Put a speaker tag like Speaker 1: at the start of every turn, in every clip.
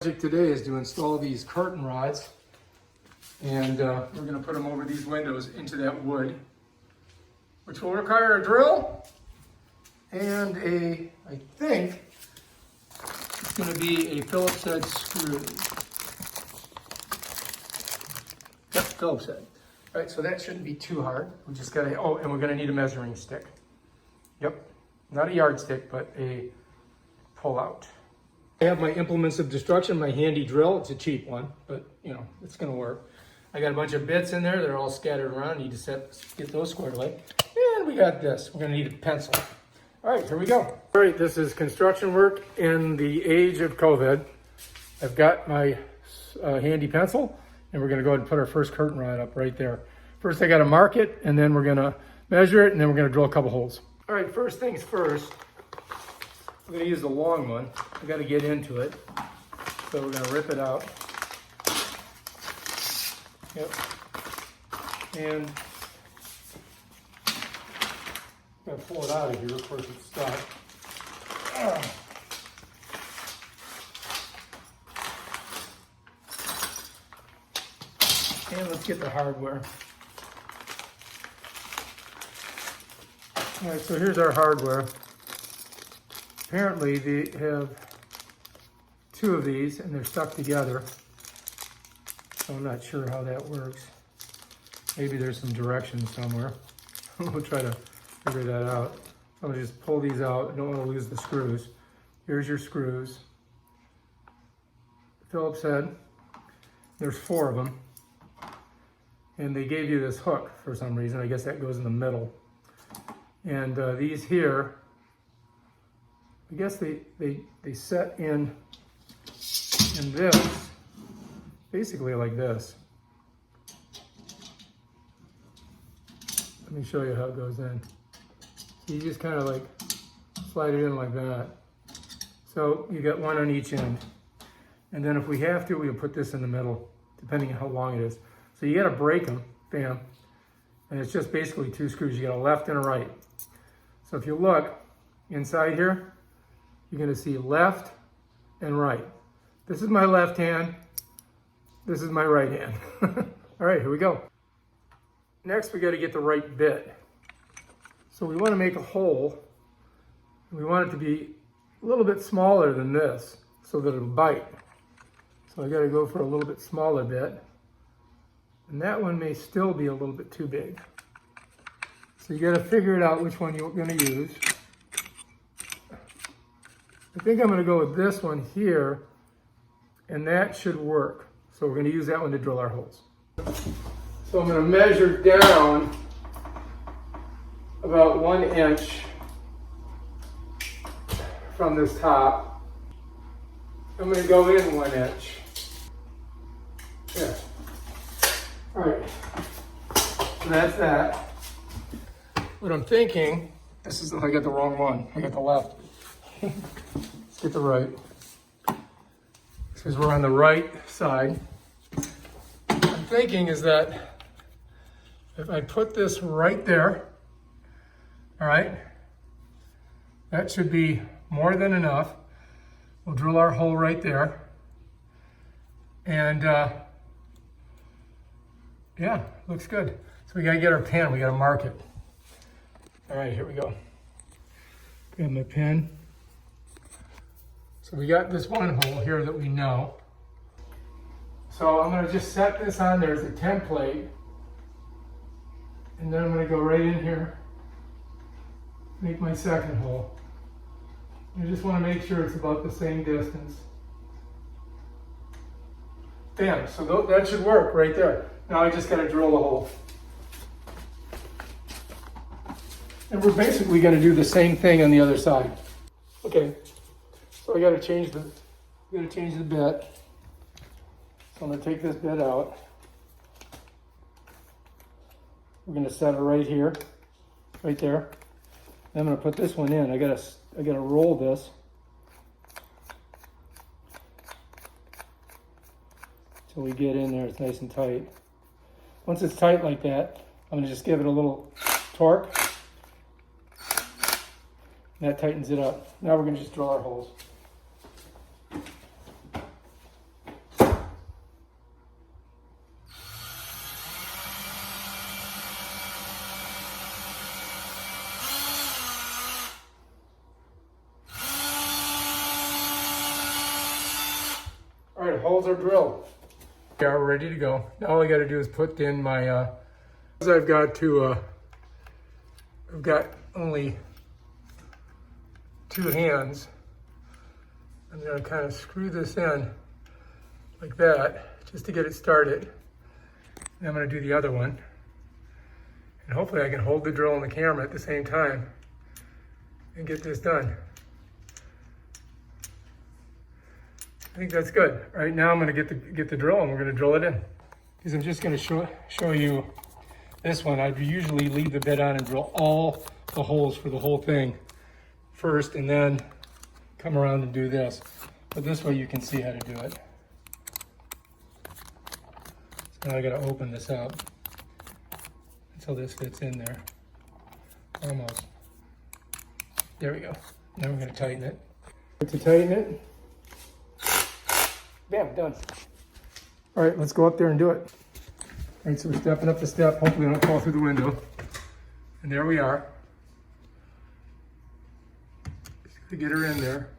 Speaker 1: Project today is to install these curtain rods, and we're going to put them over these windows into that wood, which will require a drill and I think it's going to be a Phillips head screw. Yep, Phillips head. All right, so that shouldn't be too hard. We just got to, and we're going to need a measuring stick. Yep, not a yardstick, but a pull-out. I have my implements of destruction, my handy drill. It's a cheap one, but you know, it's gonna work. I got a bunch of bits in there. They're all scattered around. Need to get those squared away. And we got this. We're gonna need a pencil. All right, here we go. All right, this is construction work in the age of COVID. I've got my handy pencil, and we're gonna go ahead and put our first curtain rod up right there. First, I gotta mark it, and then we're gonna measure it, and then we're gonna drill a couple holes. All right, first things first. I'm going to use the long one. I got to get into it. So we're going to rip it out. Yep. And I'm going to pull it out of here. Of course, it's stuck. And let's get the hardware. All right, so here's our hardware. Apparently they have two of these and they're stuck together. So I'm not sure how that works. Maybe there's some directions somewhere. We'll try to figure that out. I'm gonna just pull these out. I don't want to lose the screws. Here's your screws. Phillips head. There's 4 of them. And they gave you this hook for some reason. I guess that goes in the middle. And these here, I guess they set in this, basically like this. Let me show you how it goes in. So you just kind of like slide it in like that. So you got one on each end. And then if we have to, we'll put this in the middle, depending on how long it is. So you gotta break them, bam. And it's just basically 2 screws. You got a left and a right. So if you look inside here, you're going to see left and right. This is my left hand. This is my right hand. All right, here we go. Next, we got to get the right bit. So we want to make a hole. We want it to be a little bit smaller than this so that it'll bite. So I got to go for a little bit smaller bit. And that one may still be a little bit too big. So you got to figure it out which one you're going to use. I think I'm going to go with this one here, and that should work. So we're going to use that one to drill our holes. So I'm going to measure down about 1 inch from this top. I'm going to go in 1 inch. Yeah. All right. So that's that. What I'm thinking, I got the wrong one. I got the left. Let's get the right. Because we're on the right side. I'm thinking is that if I put this right there, all right, that should be more than enough. We'll drill our hole right there. And yeah, looks good. So we gotta get our pen, we gotta mark it. All right, here we go. Grab my pen. So we got this one hole here that we know. So I'm gonna just set this on there as a template. And then I'm gonna go right in here, make my second hole. I just wanna make sure it's about the same distance. Bam, so that should work right there. Now I just gotta drill the hole. And we're basically gonna do the same thing on the other side. Okay. So I gotta change the bit. So I'm gonna take this bit out. We're gonna set it right here, right there. Then I'm gonna put this one in. I gotta roll this till we get in there. It's nice and tight. Once it's tight like that, I'm gonna just give it a little torque. And that tightens it up. Now we're gonna just drill our holes. right, holes are drilled. We are ready to go. Now all I got to do is put in my, I've got only 2 hands. I'm going to kind of screw this in like that, just to get it started. And I'm going to do the other one. And hopefully I can hold the drill and the camera at the same time and get this done. I think that's good. All right, now I'm going to get the drill and we're going to drill it in. Because I'm just going to show you this one. I usually leave the bit on and drill all the holes for the whole thing first and then come around and do this. But this way you can see how to do it. So now I got to open this up until this fits in there. Almost. There we go. Now we're going to tighten it. To tighten it. Bam, done. All right, let's go up there and do it. All right, so we're stepping up the step. Hopefully we don't fall through the window. And there we are. Just gotta get her in there.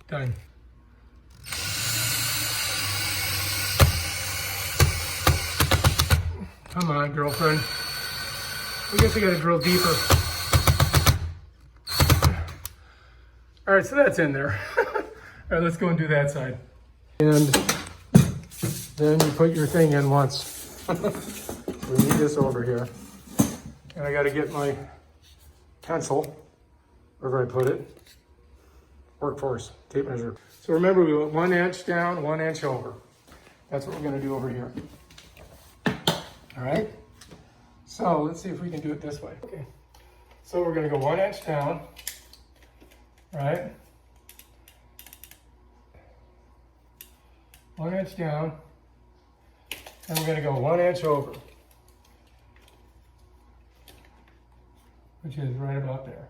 Speaker 1: Done. Come on, girlfriend. I guess I gotta drill deeper. All right, so that's in there. All right, let's go and do that side. And then you put your thing in once. We need this over here. And I gotta get my pencil, wherever I put it. Workforce, tape measure. So remember, we went 1 inch down, 1 inch over. That's what we're gonna do over here. All right? So let's see if we can do it this way. Okay. So we're gonna go 1 inch down, right? 1 inch down, and we're gonna go 1 inch over, which is right about there.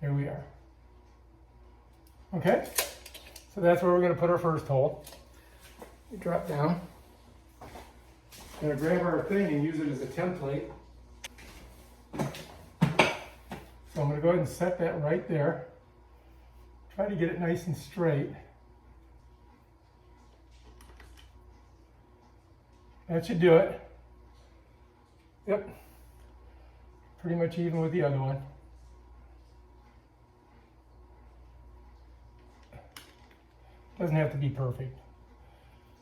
Speaker 1: Here we are. Okay, so that's where we're gonna put our first hole. We drop down. Gonna grab our thing and use it as a template. So I'm gonna go ahead and set that right there. Try to get it nice and straight. That should do it. Yep. Pretty much even with the other one. Doesn't have to be perfect,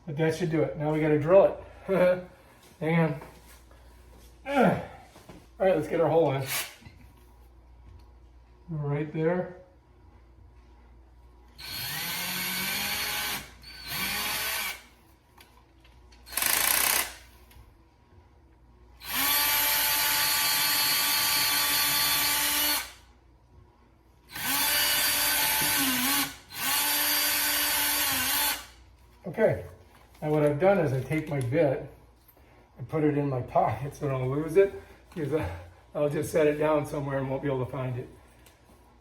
Speaker 1: but that should do it. Now we gotta drill it. Hang on. All right, let's get our hole in. Right there. Okay, now what I've done is I take my bit and put it in my pocket so I don't lose it, because I'll just set it down somewhere and won't be able to find it.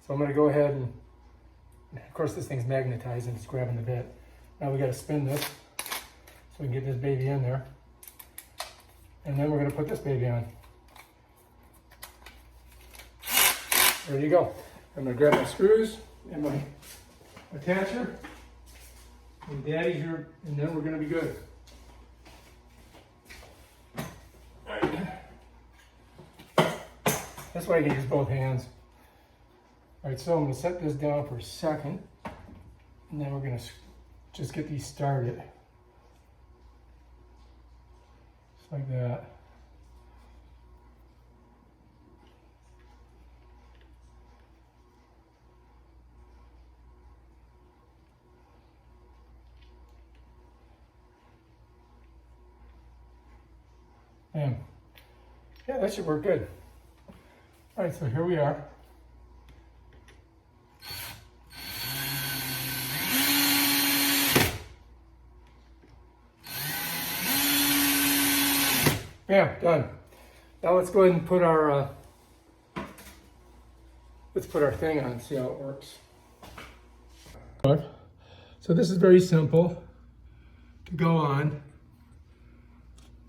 Speaker 1: So I'm going to go ahead and, of course this thing's magnetized and it's grabbing the bit. Now we got to spin this so we can get this baby in there. And then we're going to put this baby on. There you go. I'm going to grab my screws and my attacher. And Daddy's here, and then we're going to be good. All right. That's why I can use both hands. All right, so I'm going to set this down for a second, and then we're going to just get these started. Just like that. Bam. Yeah, that should work good. All right, so here we are. Bam, done. Now let's go ahead and put our thing on and see how it works. So this is very simple to go on.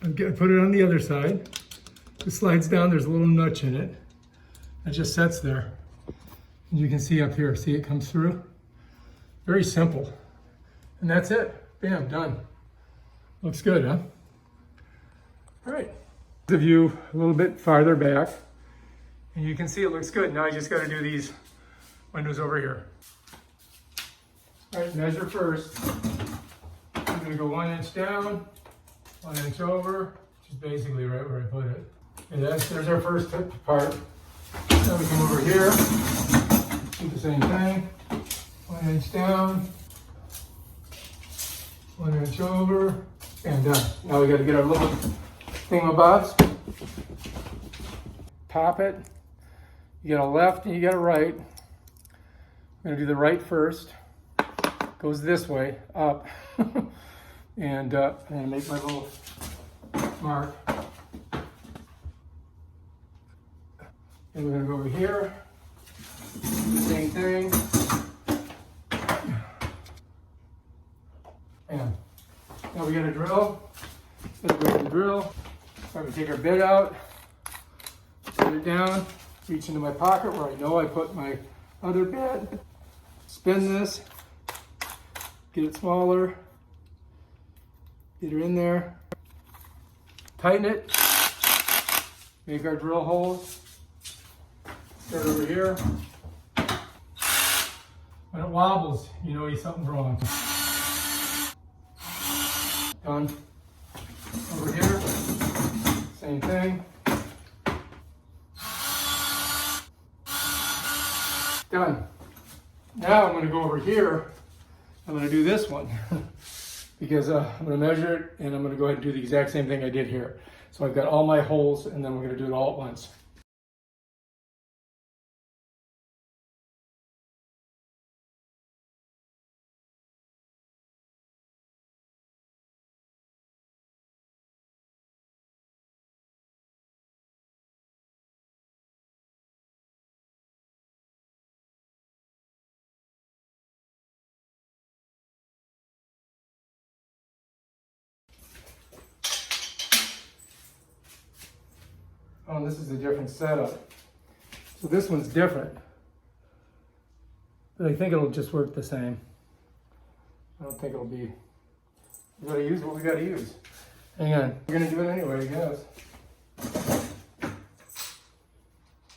Speaker 1: put it on the other side. It slides down, there's a little notch in it. It just sets there. And you can see up here, see it comes through? Very simple. And that's it. Bam, done. Looks good, huh? All right. The view a little bit farther back. And you can see it looks good. Now I just got to do these windows over here. All right, measure first. I'm going to go 1 inch down, 1 inch over, which is basically right where I put it. And there's our first part. Now we come over here, do the same thing. 1 inch down, 1 inch over, and done. Now we got to get our little thingamabobs. Pop it. You got a left and you got a right. I'm going to do the right first. Goes this way, up. And I'm going to make my little mark. And we're going to go over here. Same thing. And now we got a drill. Let's go to the drill. I'm going to take our bit out, put it down, reach into my pocket where I know I put my other bit. Spin this, get it smaller, get her in there, tighten it, make our drill holes. Start over here. When it wobbles, you know something's wrong. Done. Over here, same thing. Done. Now I'm going to go over here. I'm going to do this one because I'm going to measure it and I'm going to go ahead and do the exact same thing I did here. So I've got all my holes and then we're going to do it all at once. Oh, this is a different setup. So this one's different. But I think it'll just work the same. I don't think it'll be... We gotta use what we gotta use. Hang on. We're gonna do it anyway, I guess.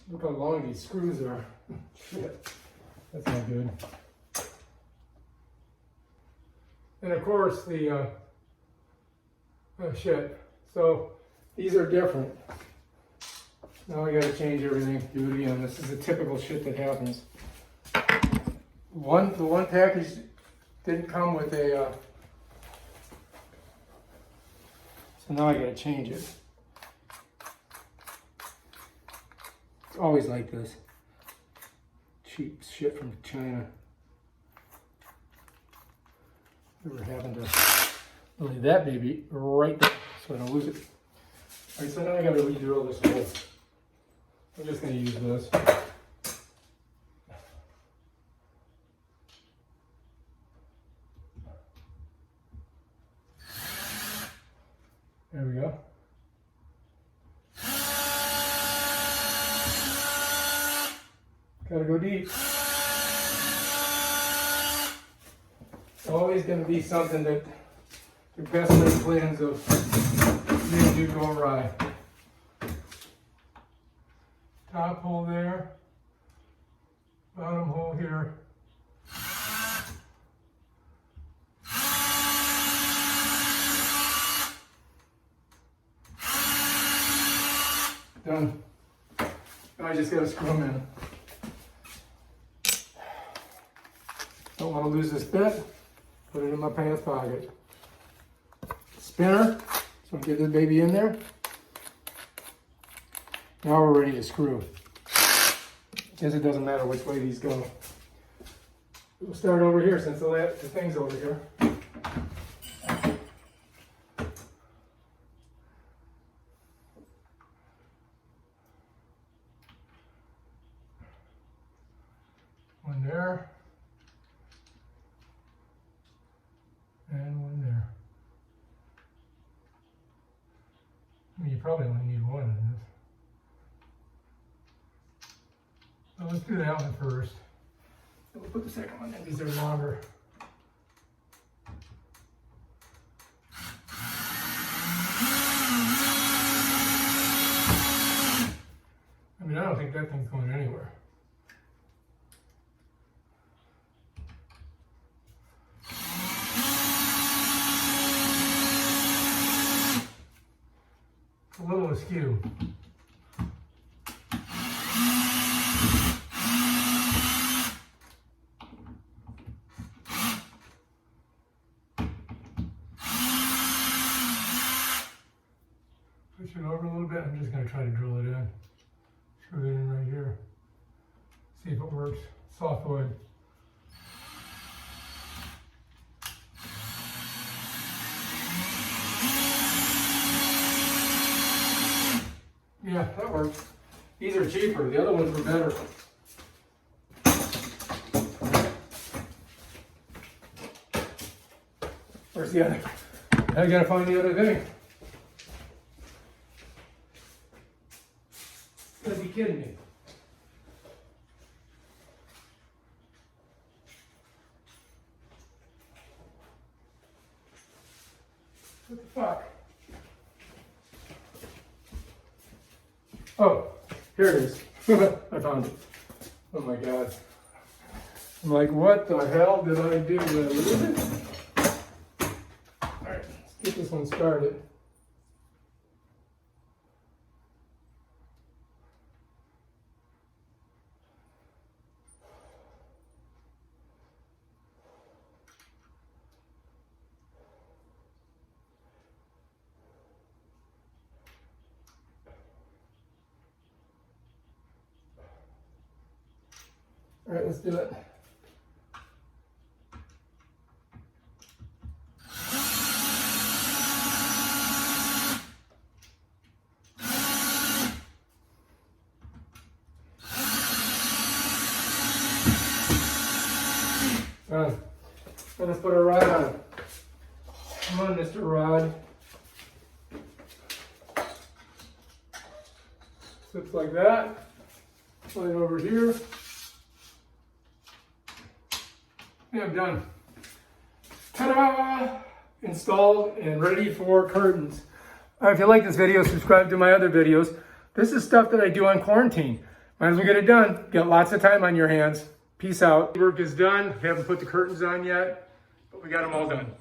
Speaker 1: Look how long these screws are. Shit. That's not good. And of course the... oh shit. So these are different. Now I gotta change everything, do it again. This is the typical shit that happens. The one package didn't come with a, so now I gotta change it. It's always like this. Cheap shit from China. Never happened to leave that baby right there so I don't lose it. All right, so now I gotta re-drill this hole. I'm just going to use this. There we go. Gotta go deep. It's always going to be something that your best laid plans of made you go awry. Top hole there, bottom hole here. Done. Now I just gotta screw them in. Don't want to lose this bit. Put it in my pants pocket. Spinner, so get the baby in there. Now we're ready to screw. Guess it doesn't matter which way these go. We'll start over here since the thing's over here. One there. And one there. you probably only need one in this. So let's do that one first. Then we'll put the second one in. These are longer. I mean, I don't think that thing's going anywhere. It's a little askew. Push it over a little bit. I'm just going to try to drill it in. Screw it in right here. See if it works. Soft wood. Yeah, that works. These are cheaper. The other ones were better. Where's the other? I gotta find the other thing. You gotta be kidding me. What the fuck? Oh, here it is. I found it. Oh my God. I'm like, what the hell did I do? Did I lose it? All right, let's get this one started. All right, let's do it. Done. And let's put our rod on. Come on, Mr. Rod. Slips like that. Slide it over here. Yeah, I'm done. Ta-da! Installed and ready for curtains. If you like this video, subscribe to my other videos. This is stuff that I do on quarantine. Might as well get it done. Got lots of time on your hands. Peace out. Work is done. Haven't put the curtains on yet, but we got them all done.